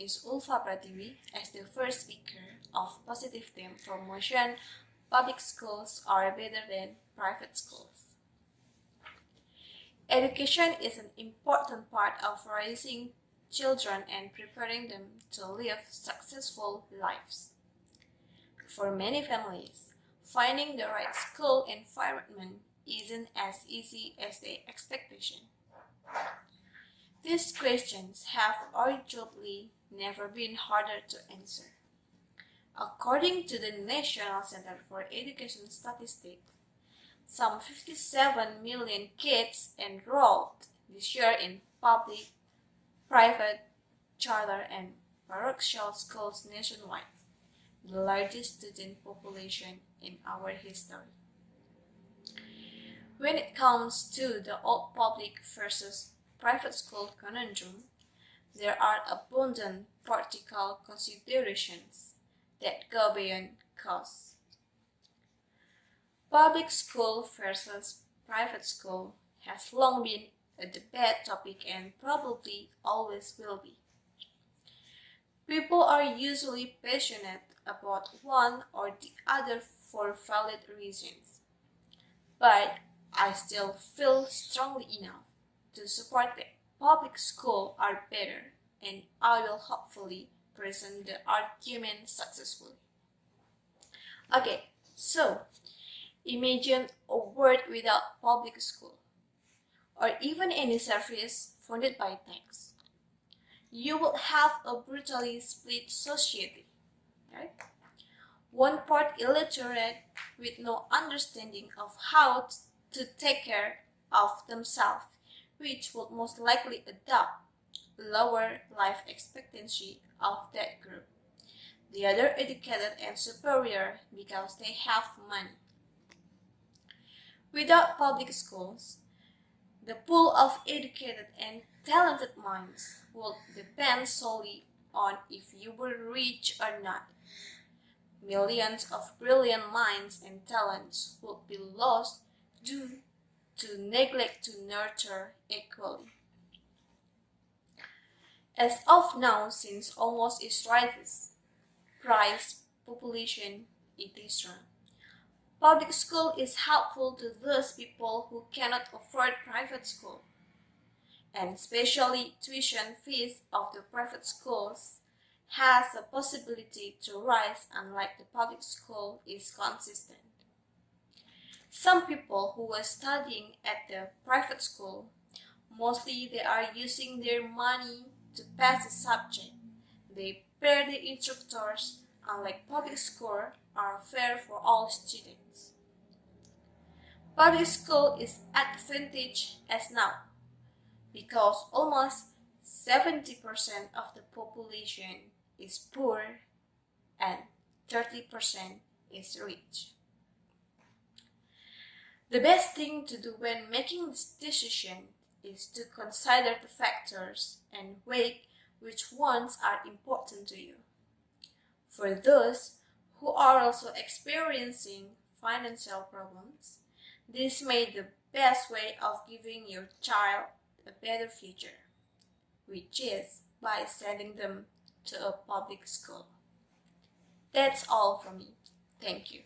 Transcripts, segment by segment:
is Ulfa Pratiwi as the first speaker of Positive Theme Promotion. Public schools are better than private schools. Education is an important part of raising children and preparing them to live successful lives. For many families, finding the right school environment isn't as easy as the expectation. These questions have arguably never been harder to answer. According to the National Center for Education Statistics, some 57 million kids enrolled this year in public, private, charter, and parochial schools nationwide, the largest student population in our history. When it comes to the old public versus private school conundrum, there are abundant practical considerations that go beyond cost. Public school versus private school has long been a debate topic and probably always will be. People are usually passionate about one or the other for valid reasons, but I still feel strongly enough to support that public schools are better, and I will hopefully present the argument successfully. Okay, so imagine a world without public school, or even any service funded by tax. You would have a brutally split society, right? One part illiterate with no understanding of how to take care of themselves, which would most likely adopt lower life expectancy of that group. The other educated and superior because they have money. Without public schools, the pool of educated and talented minds would depend solely on if you were rich or not. Millions of brilliant minds and talents would be lost due to neglect to nurture equally. As of now, since almost its rises, price, population, etc., public school is helpful to those people who cannot afford private school, and especially tuition fees of the private schools has a possibility to rise unlike the public school is consistent. Some people who are studying at the private school, mostly they are using their money to pass the subject. They pay the instructors, unlike public school, are fair for all students. Public school is advantage as now because almost 70% of the population is poor and 30% is rich. The best thing to do when making this decision is to consider the factors and weigh which ones are important to you. For those who are also experiencing financial problems, this may be the best way of giving your child a better future, which is by sending them to a public school. That's all from me. Thank you.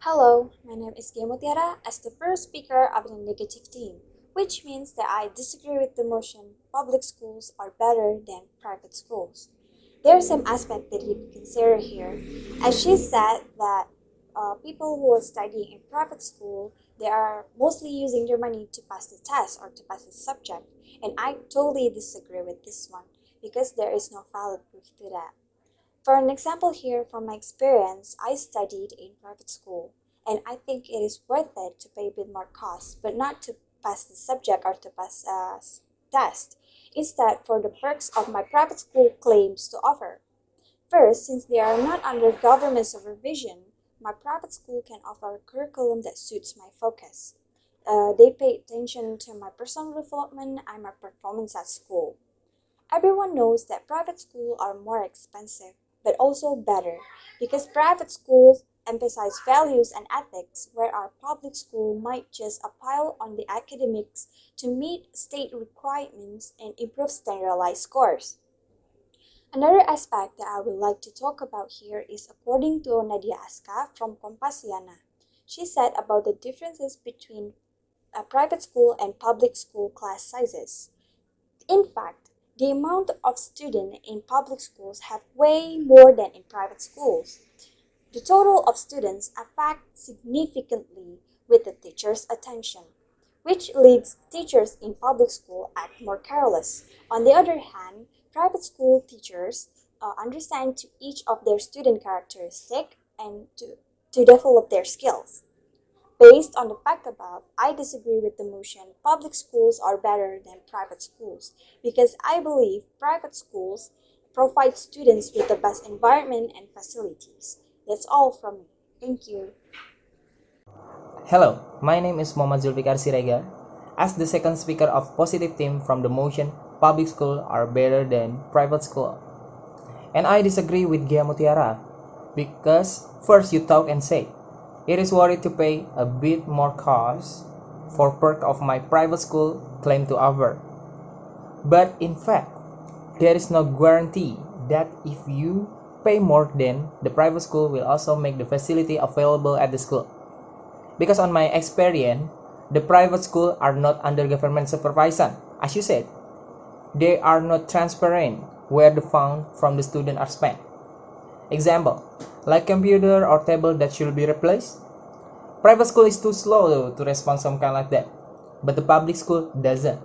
Hello, my name is Gea Mutiara as the first speaker of the negative team, which means that I disagree with the motion public schools are better than private schools. There are some aspects that we consider here. As she said that people who are studying in private school, they are mostly using their money to pass the test or to pass the subject. And I totally disagree with this one because there is no valid proof to that. For an example here from my experience, I studied in private school and I think it is worth it to pay a bit more cost, but not to pass the subject or to pass a test. Instead, for the perks of my private school claims to offer. First, since they are not under government supervision, my private school can offer a curriculum that suits my focus. They pay attention to my personal development and my performance at school. Everyone knows that private schools are more expensive, but also better, because private schools emphasize values and ethics, where our public school might just pile on the academics to meet state requirements and improve standardized scores. Another aspect that I would like to talk about here is according to Nadia Aska from Kompasiana. She said about the differences between a private school and public school class sizes. In fact, the amount of students in public schools have way more than in private schools. The total of students affect significantly with the teacher's attention, which leads teachers in public school act more careless. On the other hand, private school teachers understand to each of their student characteristic and to develop their skills. Based on the fact above, I disagree with the motion public schools are better than private schools because I believe private schools provide students with the best environment and facilities. That's all from me. Thank you. Hello, my name is Muhammad Zulfikar Siregar. As the second speaker of positive team from the motion public school are better than private school. And I disagree with Gea Mutiara because first you talk and say it is worth it to pay a bit more cost for perk of my private school claim to offer. But in fact, there is no guarantee that if you pay more than the private school will also make the facility available at the school. Because on my experience, the private schools are not under government supervision, as you said. They are not transparent where the funds from the student are spent. Example, like computer or table that should be replaced. Private school is too slow to respond some kind like that, but the public school doesn't.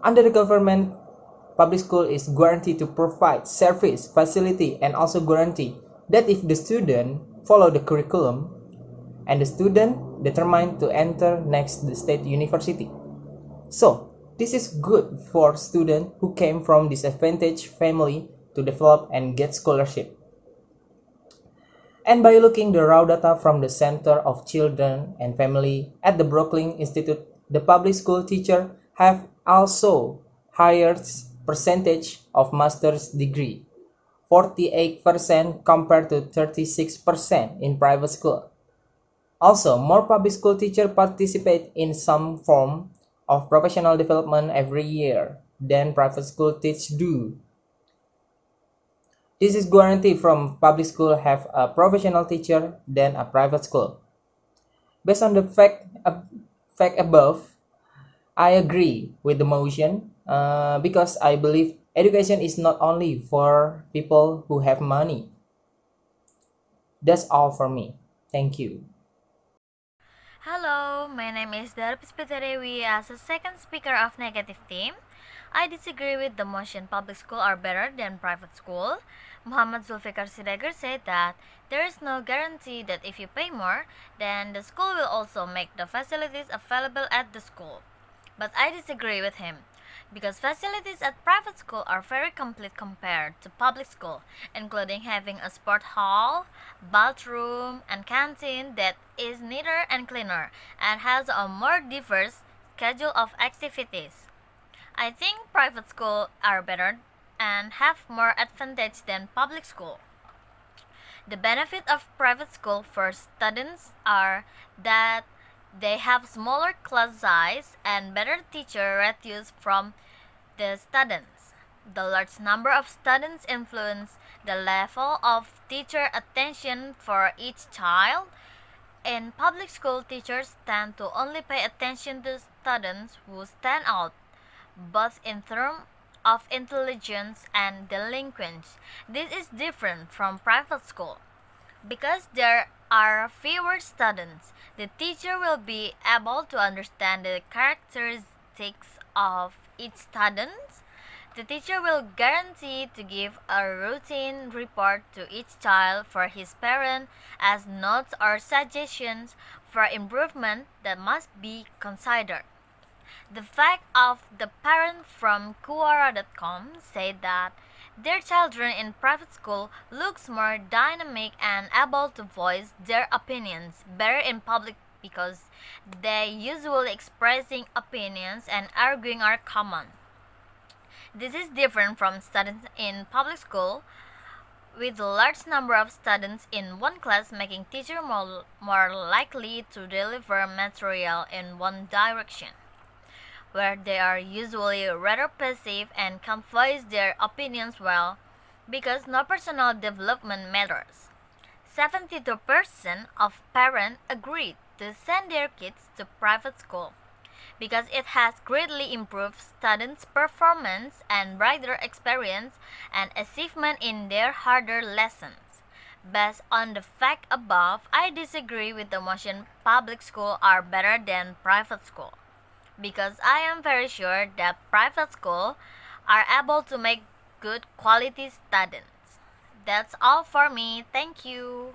Under the government, public school is guaranteed to provide service, facility, and also guarantee that if the student follow the curriculum, and the student determined to enter next the state university. So, this is good for students who came from disadvantaged family to develop and get scholarship. And by looking the raw data from the Center of Children and Family at the Brooklyn Institute, the public school teacher have also higher percentage of master's degree, 48% compared to 36% in private school. Also, more public school teachers participate in some form of professional development every year than private school teachers do. This is guaranteed from public school have a professional teacher than a private school. Based on the fact above, I agree with the motion because I believe education is not only for people who have money. That's all for me. Thank you. Hello, my name is Dara Puspita. As a second speaker of negative team, I disagree with the motion public school are better than private school. Muhammad Zulfikar said that there is no guarantee that if you pay more, then the school will also make the facilities available at the school. But I disagree with him because facilities at private school are very complete compared to public school, including having a sport hall, bathroom, and canteen that is neater and cleaner and has a more diverse schedule of activities. I think private schools are better and have more advantage than public school. The benefit of private school for students are that they have smaller class size and better teacher ratios from the students. The large number of students influence the level of teacher attention for each child. In public school, teachers tend to only pay attention to students who stand out, both in terms of intelligence and delinquency. This is different from private school. Because there are fewer students, the teacher will be able to understand the characteristics of each student. The teacher will guarantee to give a routine report to each child for his parent as notes or suggestions for improvement that must be considered. The fact of the parent from Quora.com said that their children in private school looks more dynamic and able to voice their opinions better in public because they usually expressing opinions and arguing are common. This is different from students in public school with a large number of students in one class making teacher more likely to deliver material in one direction, where they are usually rather passive and can voice their opinions well. because no personal development matters. 72% of parents agreed to send their kids to private school because it has greatly improved students' performance and brighter experience and achievement in their harder lessons. Based on the fact above, I disagree with the motion public school are better than private school because I am very sure that private school are able to make good quality students. That's all for me. Thank you.